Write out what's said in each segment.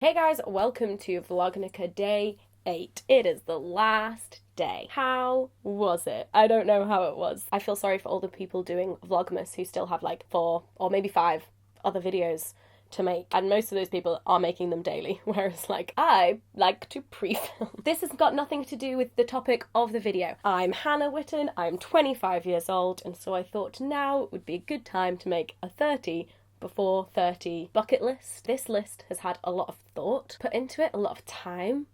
Hey guys, welcome to Vlognukah Day 8. It is the last day. How was it? I don't know how it was. I feel sorry for all the people doing Vlogmas who still have like 4 or maybe 5 other videos to make, and most of those people are making them daily, whereas like I like to pre-film. This has got nothing to do with the topic of the video. I'm Hannah Witton, I'm 25 years old, and so I thought now would be a good time to make a 30 before 30 bucket list. This list has had a lot of thought put into it, a lot of time.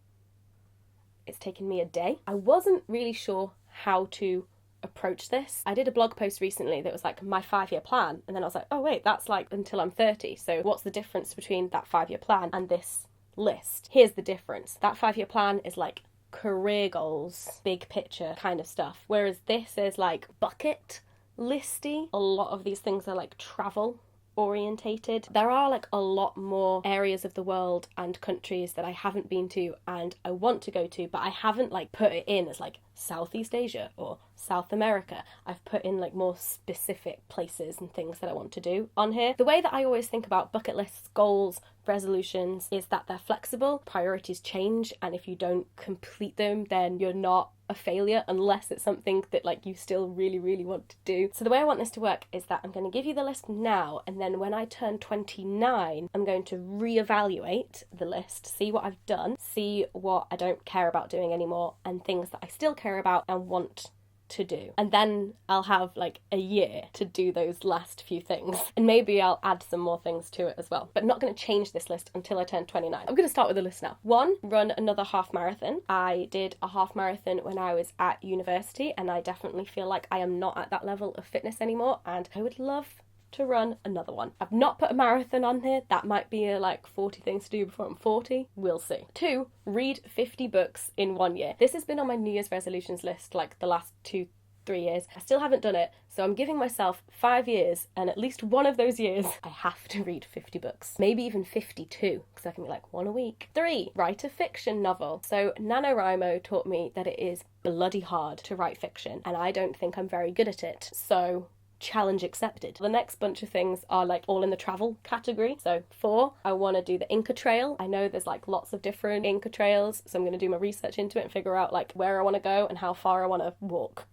It's taken me a day. I wasn't really sure how to approach this. I did a blog post recently that was like my 5-year plan, and then I was like, oh wait, that's like until I'm 30. So what's the difference between that 5-year plan and this list? Here's the difference. That 5-year plan is like career goals, big picture kind of stuff, whereas this is like bucket listy. A lot of these things are like travel orientated. There are like a lot more areas of the world and countries that I haven't been to and I want to go to, but I haven't like put it in as like Southeast Asia or South America. I've put in like more specific places and things that I want to do on here. The way that I always think about bucket lists, goals, resolutions is that they're flexible, priorities change, and if you don't complete them, then you're not a failure unless it's something that like you still really want to do. So the way I want this to work is that I'm going to give you the list now, and then when I turn 29 I'm going to reevaluate the list, see what I've done, see what I don't care about doing anymore, and things that I still care about and want to do, and then I'll have like a year to do those last few things, and maybe I'll add some more things to it as well, but I'm not going to change this list until I turn 29. I'm going to start with the list now. 1, run another half marathon. I did a half marathon when I was at university, and I definitely feel like I am not at that level of fitness anymore, and I would love to run another one. I've not put a marathon on here. That might be like 40 things to do before I'm 40. We'll see. 2, read 50 books in 1 year. This has been on my New Year's resolutions list like the last 2-3 years. I still haven't done it, so I'm giving myself 5 years, and at least one of those years I have to read 50 books. Maybe even 52, because I can be like 1 a week. 3, write a fiction novel. So NaNoWriMo taught me that it is bloody hard to write fiction, and I don't think I'm very good at it. So challenge accepted. The next bunch of things are like all in the travel category. So 4, I want to do the Inca Trail. I know there's like lots of different Inca trails, so I'm going to do my research into it and figure out like where I want to go and how far I want to walk,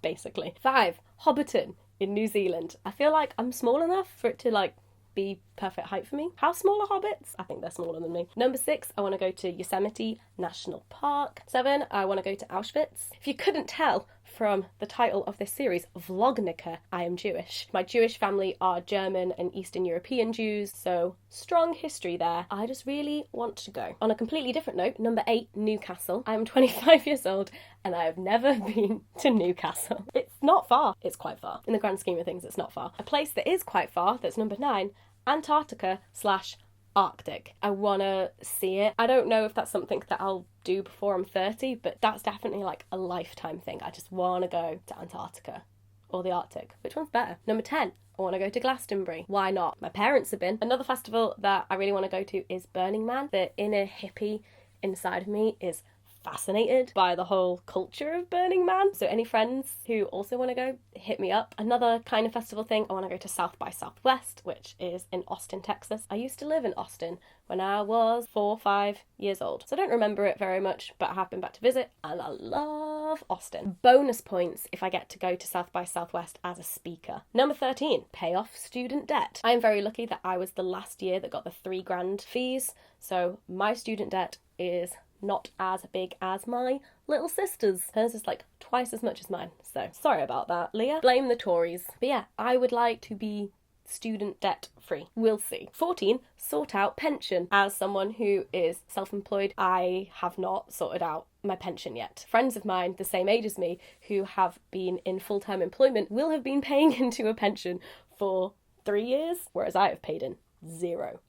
basically. 5, Hobbiton in New Zealand. I feel like I'm small enough for it to like be perfect height for me. How small are hobbits? I think they're smaller than me. Number 6, I want to go to Yosemite National Park. 7, I want to go to Auschwitz. If you couldn't tell from the title of this series, Vlognukah, I am Jewish. My Jewish family are German and Eastern European Jews, so strong history there. I just really want to go. On a completely different note, number 8, Newcastle. I am 25 years old and I have never been to Newcastle. It's not far. It's quite far. In the grand scheme of things, it's not far. A place that is quite far, that's number 9, Antarctica/Arctic. I want to see it. I don't know if that's something that I'll do before I'm 30, but that's definitely like a lifetime thing. I just want to go to Antarctica or the Arctic. Which one's better? Number 10, I want to go to Glastonbury. Why not? My parents have been. Another festival that I really want to go to is Burning Man. The inner hippie inside of me is fascinated by the whole culture of Burning Man. So any friends who also want to go, hit me up. Another kind of festival thing, I want to go to South by Southwest, which is in Austin, Texas. I used to live in Austin when I was 4 or 5 years old, so I don't remember it very much, but I have been back to visit and I love Austin. Bonus points if I get to go to South by Southwest as a speaker. Number 13, pay off student debt. I am very lucky that I was the last year that got the $3,000 fees, so my student debt is not as big as my little sister's. Hers is like twice as much as mine, so sorry about that, Leah. Blame the Tories. But yeah, I would like to be student debt free. We'll see. 14, sort out pension. As someone who is self-employed, I have not sorted out my pension yet. Friends of mine the same age as me who have been in full-time employment will have been paying into a pension for 3 years, whereas I have paid in £0.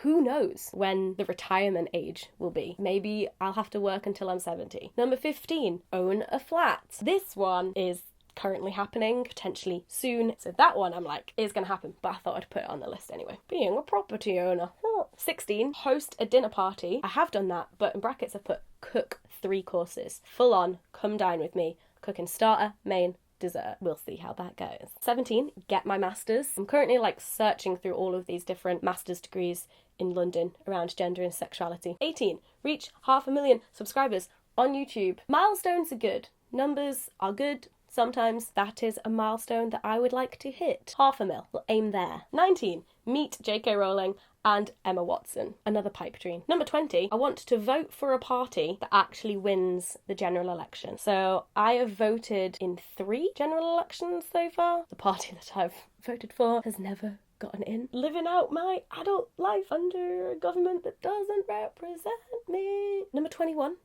Who knows when the retirement age will be? Maybe I'll have to work until I'm 70. Number 15, own a flat. This one is currently happening, potentially soon. So that one I'm like, is going to happen, but I thought I'd put it on the list anyway. Being a property owner. 16, host a dinner party. I have done that, but in brackets I've put cook 3 courses. Full on, come dine with me. Cooking starter, main, dessert. We'll see how that goes. 17, get my master's. I'm currently like searching through all of these different master's degrees in London around gender and sexuality. 18, reach 500,000 subscribers on YouTube. Milestones are good. Numbers are good. Sometimes that is a milestone that I would like to hit. 500,000, we'll aim there. 19, meet J.K. Rowling and Emma Watson. Another pipe dream. Number 20, I want to vote for a party that actually wins the general election. So I have voted in 3 general elections so far. The party that I've voted for has never gotten in. Living out my adult life under a government that doesn't represent me. Number 21,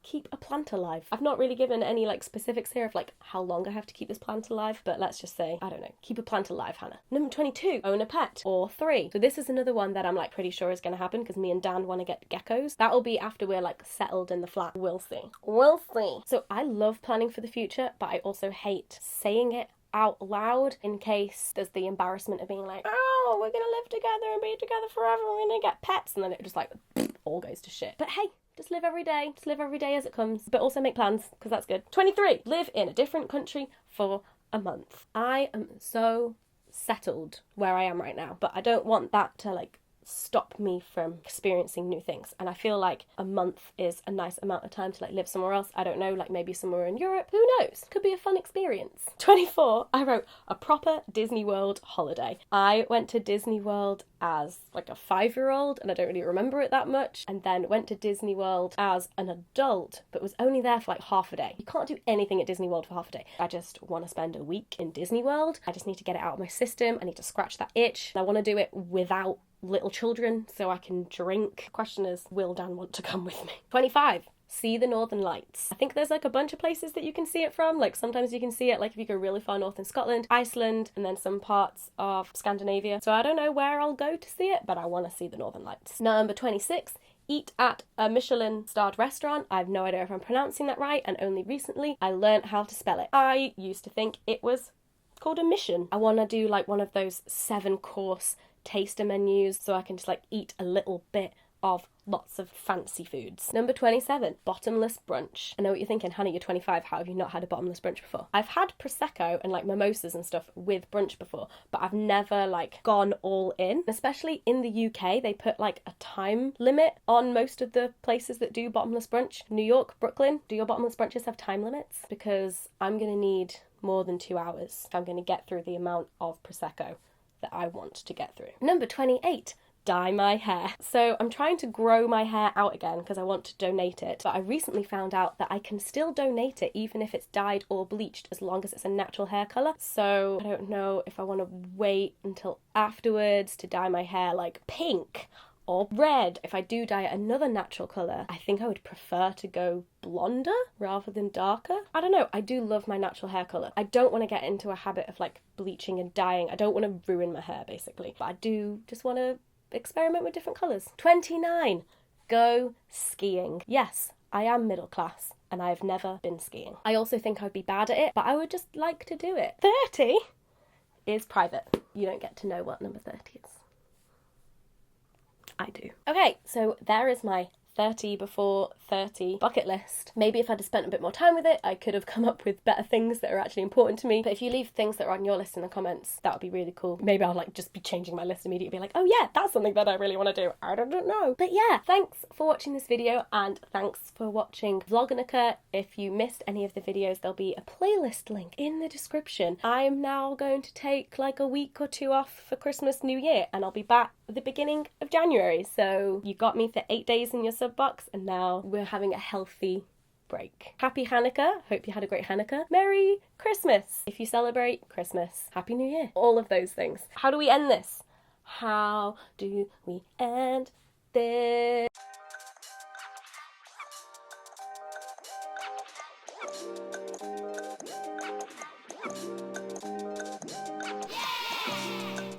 keep a plant alive. I've not really given any like specifics here of like how long I have to keep this plant alive, but let's just say, I don't know, keep a plant alive, Hannah. Number 22, own a pet, or 3. So this is another one that I'm like pretty sure is going to happen because me and Dan want to get geckos. That'll be after we're like settled in the flat. We'll see. We'll see. So I love planning for the future, but I also hate saying it out loud in case there's the embarrassment of being like, oh, we're gonna live together and be together forever, we're gonna get pets, and then it just like all goes to shit. But hey, just live every day. Just live every day as it comes. But also make plans, because that's good. 23, live in a different country for a month. I am so settled where I am right now, but I don't want that to like stop me from experiencing new things. And I feel like a month is a nice amount of time to like live somewhere else. I don't know, like maybe somewhere in Europe. Who knows? Could be a fun experience. 24, I wrote a proper Disney World holiday. I went to Disney World as like a 5-year-old and I don't really remember it that much, and then went to Disney World as an adult but was only there for like half a day. You can't do anything at Disney World for half a day. I just want to spend a week in Disney World. I just need to get it out of my system. I need to scratch that itch. I want to do it without little children so I can drink. The question is, will Dan want to come with me? 25, see the Northern Lights. I think there's like a bunch of places that you can see it from. Like sometimes you can see it like if you go really far north in Scotland, Iceland, and then some parts of Scandinavia. So I don't know where I'll go to see it, but I want to see the Northern Lights. Number 26, eat at a Michelin-Starred Restaurant. I have no idea if I'm pronouncing that right, and only recently I learned how to spell it. I used to think it was called a mission. I want to do like one of those 7-course taster menus so I can just like eat a little bit of lots of fancy foods. Number 27, bottomless brunch. I know what you're thinking, Hannah, you're 25, how have you not had a bottomless brunch before? I've had Prosecco and like mimosas and stuff with brunch before, but I've never like gone all in. Especially in the UK, they put like a time limit on most of the places that do bottomless brunch. New York, Brooklyn, do your bottomless brunches have time limits? Because I'm gonna need more than 2 hours if I'm gonna get through the amount of Prosecco that I want to get through. Number 28, dye my hair. So I'm trying to grow my hair out again because I want to donate it, but I recently found out that I can still donate it even if it's dyed or bleached as long as it's a natural hair colour. So I don't know if I want to wait until afterwards to dye my hair like pink or red. If I do dye it another natural colour, I think I would prefer to go blonder rather than darker. I don't know, I do love my natural hair colour. I don't want to get into a habit of like bleaching and dyeing. I don't want to ruin my hair basically, but I do just want to experiment with different colours. 29, go skiing. Yes, I am middle class and I've never been skiing. I also think I'd be bad at it, but I would just like to do it. 30 is private. You don't get to know what number 30 is. I do. Okay, so there is my 30 before 30 bucket list. Maybe if I'd have spent a bit more time with it, I could have come up with better things that are actually important to me. But if you leave things that are on your list in the comments, that would be really cool. Maybe I'll like just be changing my list immediately, be like, oh yeah, that's something that I really want to do. I don't know. But yeah, thanks for watching this video and thanks for watching Vlognukah. If you missed any of the videos, there'll be a playlist link in the description. I'm now going to take like a week or 2 off for Christmas, New Year, and I'll be back at the beginning of January. So you got me for 8 days in your sub box and now we're having a healthy break. Happy Hanukkah. Hope you had a great Hanukkah. Merry Christmas if you celebrate Christmas. Happy New Year. All of those things. How do we end this? How do we end this?